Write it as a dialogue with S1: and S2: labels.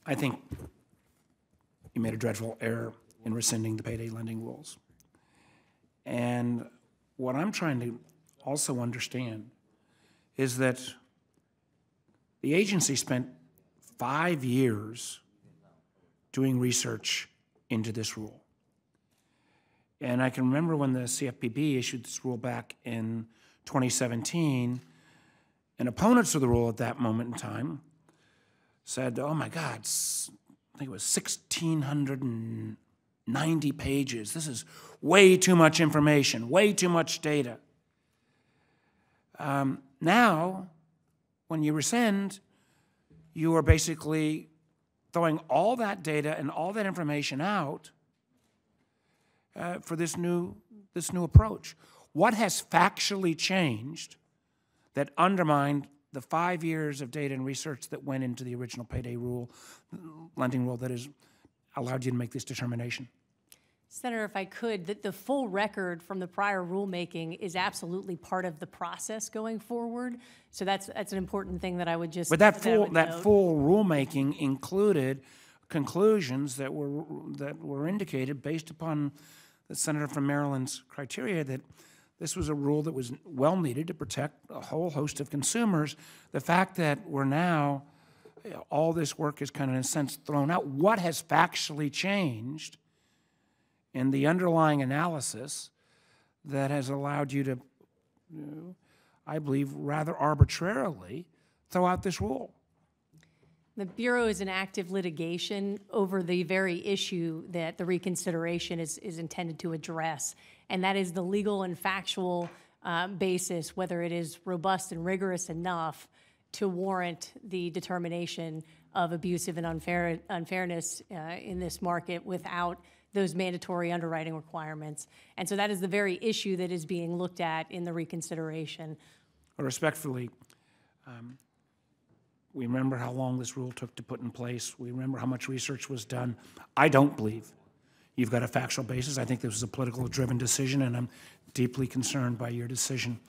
S1: I think you made a dreadful error in rescinding the payday lending rules. And what I'm trying to also understand is that the agency spent 5 years doing research into this rule. And I can remember when the CFPB issued this rule back in 2017, and opponents of the rule at that moment in time said, oh my God, I think it was 1,690 pages. This is way too much information, way too much data. Now, when you rescind, you are basically throwing all that data and all that information out for this new approach. What has factually changed that undermined the 5 years of data and research that went into the original payday rule, lending rule, that has allowed you to make this determination?
S2: Senator, if I could, the full record from the prior rulemaking is absolutely part of the process going forward. So that's an important thing that I would just.
S1: But that full rulemaking included conclusions that were indicated based upon the senator from Maryland's criteria that this was a rule that was well needed to protect a whole host of consumers. The fact that we're now, all this work is kind of in a sense thrown out. What has factually changed in the underlying analysis that has allowed you to, I believe, rather arbitrarily throw out this rule?
S2: The Bureau is in active litigation over the very issue that the reconsideration is intended to address, and that is the legal and factual basis, whether it is robust and rigorous enough to warrant the determination of abusive and unfairness in this market without those mandatory underwriting requirements. And so that is the very issue that is being looked at in the reconsideration.
S1: Respectfully, we remember how long this rule took to put in place. We remember how much research was done. I don't believe you've got a factual basis. I think this was a politically driven decision, and I'm deeply concerned by your decision.